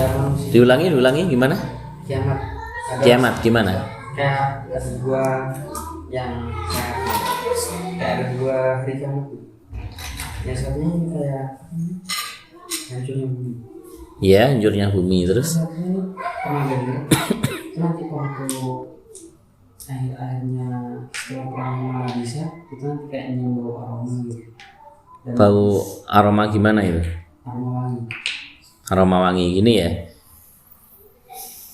manusia. Diulangi gimana? Kiamat. Kiamat gimana? Kayak ada dua yang kayak ada dua hari kiamat. Yang satunya ini kayak hancurnya bumi. Ya, hancurnya bumi terus. Satunya pernah dengar. Nanti waktu akhir-akhirnya setelah perang Malaysia itu nanti kayaknya bau aroma gitu. Dan Bau aroma gimana itu? aroma wangi. Aroma wangi gini ya.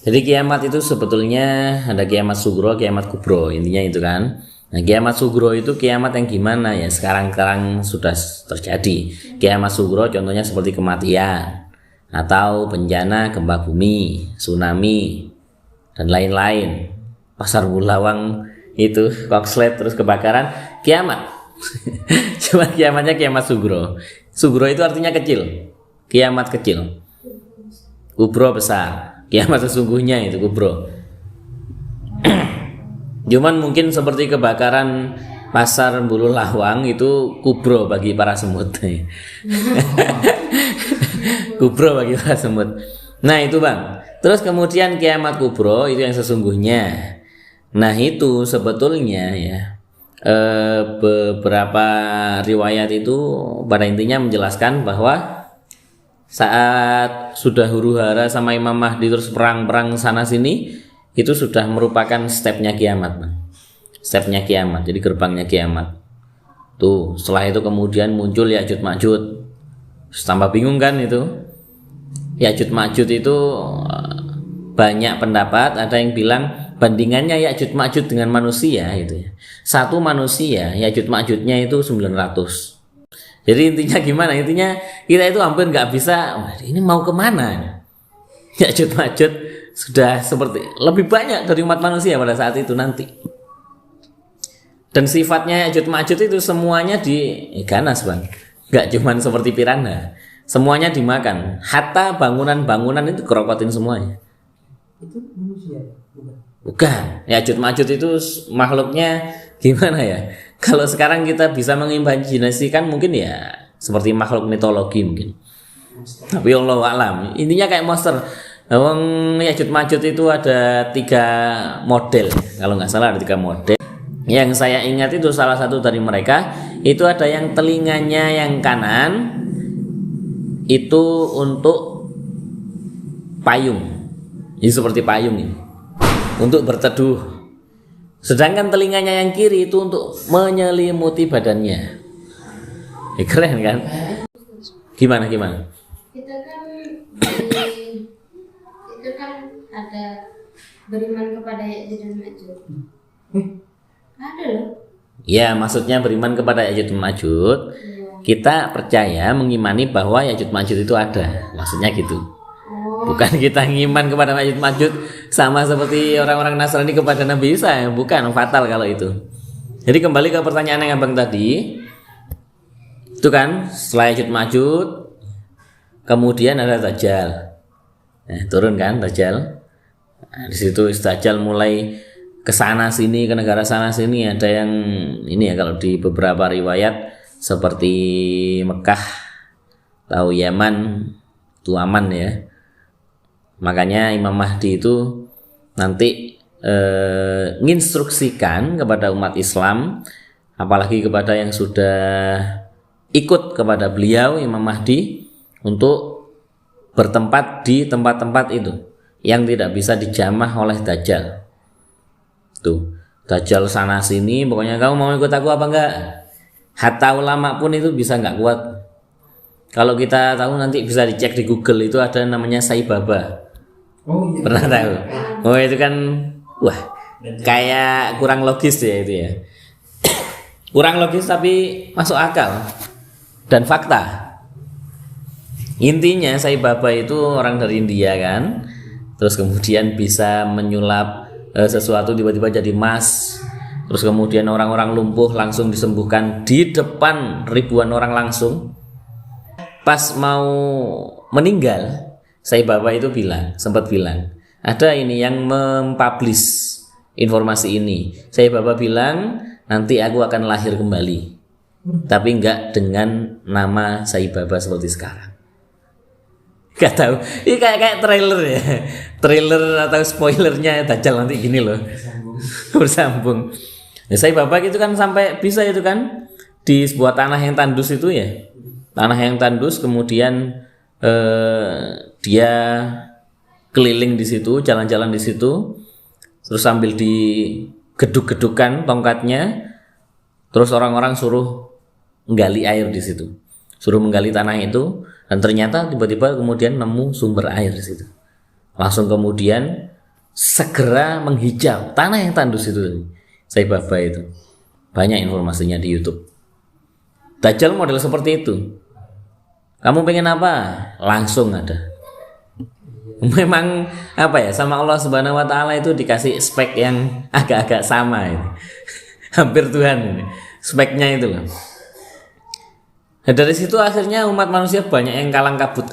Jadi kiamat itu sebetulnya ada kiamat sugro, kiamat kubro, intinya itu kan. Nah, kiamat sugro itu kiamat yang gimana ya? Sekarang sudah terjadi. Kiamat sugro contohnya seperti kematian atau bencana gempa bumi, tsunami dan lain-lain. Pasar Bulawang itu kokslet terus kebakaran, kiamat. Cuma kiamatnya kiamat sugro. Sugro itu artinya kecil. Kiamat kecil. Kubro besar. Kiamat sesungguhnya itu kubro. Cuman mungkin seperti kebakaran pasar Bulu Lawang itu kubro bagi para semut. Kubro bagi para semut. Nah itu bang. Terus kemudian kiamat kubro itu yang sesungguhnya. Nah itu sebetulnya ya beberapa riwayat itu pada intinya menjelaskan bahwa saat sudah huru-hara sama Imam Mahdi terus perang-perang sana sini itu sudah merupakan stepnya kiamat, Bang. Stepnya kiamat, jadi gerbangnya kiamat. Tuh, setelah itu kemudian muncul Ya'juj Ma'juj. Tambah bingung kan itu? Ya'juj Ma'juj itu banyak pendapat, ada yang bilang bandingannya Ya'juj Ma'juj dengan manusia itu ya. Satu manusia, Ya'juj Ma'jujnya itu 900. Jadi intinya gimana? Intinya kita itu hampir nggak bisa. Ini mau kemana? Ya'juj Ma'juj sudah seperti lebih banyak dari umat manusia pada saat itu nanti. Dan sifatnya Ya'juj Ma'juj itu semuanya diganas bang. Nggak cuman seperti piranha. Semuanya dimakan. Hatta bangunan-bangunan itu kerokotin semuanya. Itu manusia Bukan. Ya'juj Ma'juj itu makhluknya gimana ya? Kalau sekarang kita bisa mengimajinasikan mungkin ya seperti makhluk mitologi mungkin. Tapi Allah alam. Intinya kayak monster. Ya'juj Ma'juj itu ada 3 model. Kalau nggak salah ada 3 model. Yang saya ingat itu salah satu dari mereka itu ada yang telinganya yang kanan itu untuk payung. Ini seperti payung ini. Untuk berteduh. Sedangkan telinganya yang kiri itu untuk menyelimuti badannya. Keren kan? Gimana? Itu kan ada beriman kepada Ya'juj dan Ma'juj. Ada loh. Ya, maksudnya beriman kepada Ya'juj Ma'juj. Kita percaya mengimani bahwa Ya'juj Ma'juj itu ada. Maksudnya gitu. Bukan kita ngiman kepada Ya'juj Ma'juj sama seperti orang-orang Nasrani kepada Nabi Isa, bukan, fatal kalau itu. Jadi kembali ke pertanyaan yang abang tadi, itu kan setelah Ya'juj Ma'juj, kemudian ada Dajjal, turun kan Dajjal. Nah, di situ Dajjal mulai ke sana sini, ke negara sana sini, ada yang ini ya kalau di beberapa riwayat seperti Mekah, tahu Yaman, itu aman ya. Makanya Imam Mahdi itu nanti menginstruksikan kepada umat Islam, apalagi kepada yang sudah ikut kepada beliau Imam Mahdi untuk bertempat di tempat-tempat itu yang tidak bisa dijamah oleh Dajjal. Tuh, Dajjal sana sini, pokoknya kamu mau ikut aku apa enggak? Hatta ulama pun itu bisa enggak kuat. Kalau kita tahu nanti bisa dicek di Google itu ada namanya Sai Baba. Oh iya. Pernah tahu? Oh itu kan wah kayak kurang logis ya itu ya. Kurang logis tapi masuk akal dan fakta. Intinya Sai Baba itu orang dari India kan. Terus kemudian bisa menyulap sesuatu tiba-tiba jadi emas. Terus kemudian orang-orang lumpuh langsung disembuhkan di depan ribuan orang langsung. Pas mau meninggal Sai Baba itu sempat bilang, ada ini yang mempublish informasi ini. Sai Baba bilang, nanti aku akan lahir kembali, tapi enggak dengan nama Sai Baba seperti sekarang. Gak tahu. Ini kayak trailer ya. Trailer atau spoilernya Dajjal nanti gini loh. Bersambung. Ya, saya Babak itu kan sampai bisa itu kan di sebuah tanah yang tandus itu ya. Tanah yang tandus kemudian dia keliling di situ, jalan-jalan di situ. Terus sambil digeduk-gedukan tongkatnya. Terus orang-orang suruh menggali air di situ. Suruh menggali tanah itu dan ternyata tiba-tiba kemudian nemu sumber air di situ. Langsung kemudian segera menghijau tanah yang tandus itu. Saya Baba itu. Banyak informasinya di YouTube. Dajjal model seperti itu. Kamu pengen apa? Langsung ada. Memang apa ya, sama Allah Subhanahu wa taala itu dikasih spek yang agak-agak sama ini. Hampir Tuhan ini. Speknya itu loh. Nah, dari situ akhirnya umat manusia banyak yang kalang kabut.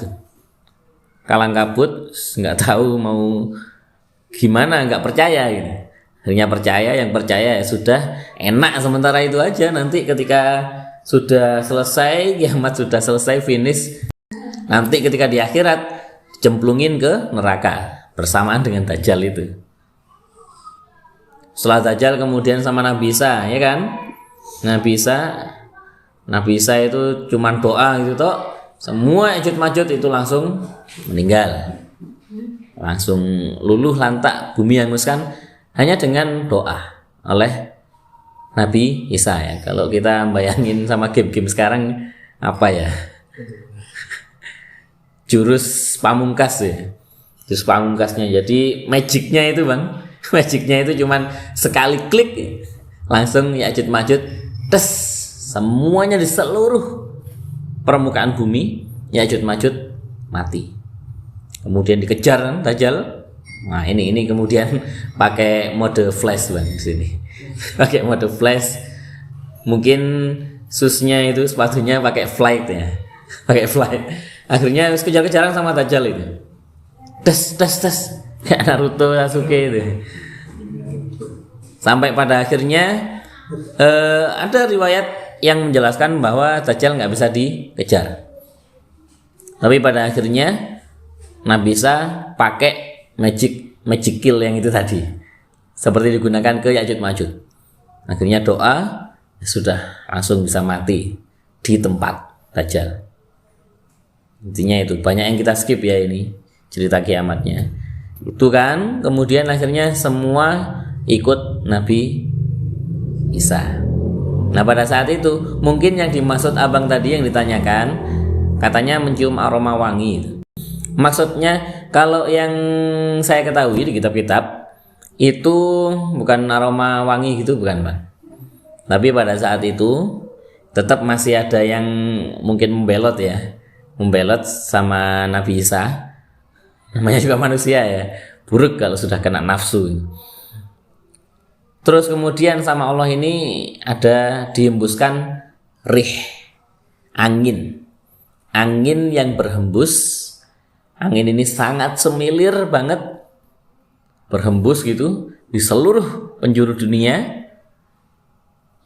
Kalang kabut, nggak tahu mau gimana, nggak percaya gitu. Akhirnya percaya, yang percaya ya sudah enak sementara itu aja. Nanti ketika sudah selesai, kiamat sudah selesai, finish. Nanti ketika di akhirat cemplungin ke neraka bersamaan dengan Dajjal itu. Setelah Dajjal kemudian sama Nabi Isa, ya kan? Nabi Isa itu cuman doa gitu toh, semua Ya'juj Ma'juj itu langsung meninggal, langsung luluh lantak, bumi hanguskan hanya dengan doa oleh Nabi Isa ya. Kalau kita bayangin sama game-game sekarang apa ya, jurus pamungkas ya, jurus pamungkasnya. Jadi magicnya itu bang, magicnya itu cuman sekali klik langsung Ya'juj Ma'juj tes, semuanya di seluruh permukaan bumi Ya'juj Ma'juj mati. Kemudian dikejar kan Dajjal. Nah ini kemudian pakai mode flash bang di sini. Pakai mode flash. Mungkin susnya itu sepatunya pakai flight ya. Pakai flight. Akhirnya harus kejar-kejaran sama Dajjal itu. Tes. Kayak Naruto Sasuke itu. Sampai pada akhirnya ada riwayat yang menjelaskan bahwa Dajjal nggak bisa dikejar. Tapi pada akhirnya Nabi Isa pakai magic kill yang itu tadi, seperti digunakan ke Ya'juj Ma'juj. Akhirnya doa sudah langsung bisa mati di tempat Dajjal. Intinya itu banyak yang kita skip ya, ini cerita kiamatnya. Itu kan kemudian akhirnya semua ikut Nabi Isa. Nah pada saat itu mungkin yang dimaksud abang tadi yang ditanyakan, katanya mencium aroma wangi. Maksudnya kalau yang saya ketahui di kitab-kitab itu bukan aroma wangi gitu, bukan bang. Tapi pada saat itu tetap masih ada yang mungkin membelot ya, membelot sama Nabi Isa. Namanya juga manusia ya, buruk kalau sudah kena nafsu. Terus kemudian sama Allah ini ada dihembuskan rih, angin yang berhembus. Angin ini sangat semilir banget, berhembus gitu di seluruh penjuru dunia.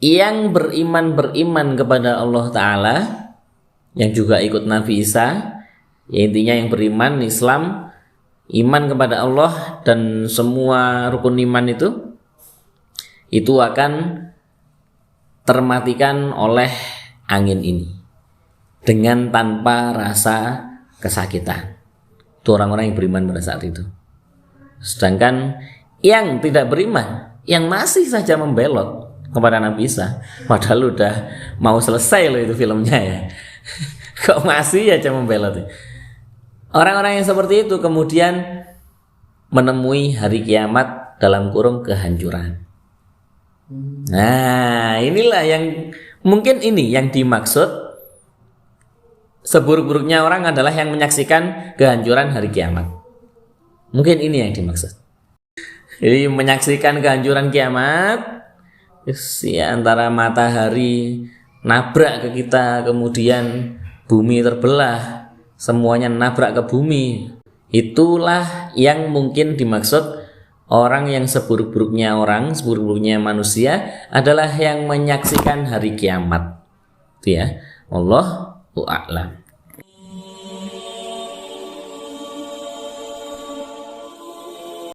Yang beriman kepada Allah Ta'ala, yang juga ikut Nabi Isa, ya intinya yang beriman Islam, iman kepada Allah dan semua rukun iman itu akan termatikan oleh angin ini dengan tanpa rasa kesakitan. Itu orang-orang yang beriman pada saat itu. Sedangkan yang tidak beriman, yang masih saja membelot kepada Nabi Isa, padahal udah mau selesai loh itu filmnya ya, kok masih aja membelot. Orang-orang yang seperti itu kemudian menemui hari kiamat dalam kurung kehancuran. Nah inilah yang mungkin ini yang dimaksud. Seburuk-buruknya orang adalah yang menyaksikan kehancuran hari kiamat. Mungkin ini yang dimaksud. Jadi menyaksikan kehancuran kiamat, ya, antara matahari nabrak ke kita, kemudian bumi terbelah, semuanya nabrak ke bumi. Itulah yang mungkin dimaksud orang yang seburuk-buruknya orang, seburuk-buruknya manusia adalah yang menyaksikan hari kiamat. Itu ya. Allahu a'lam.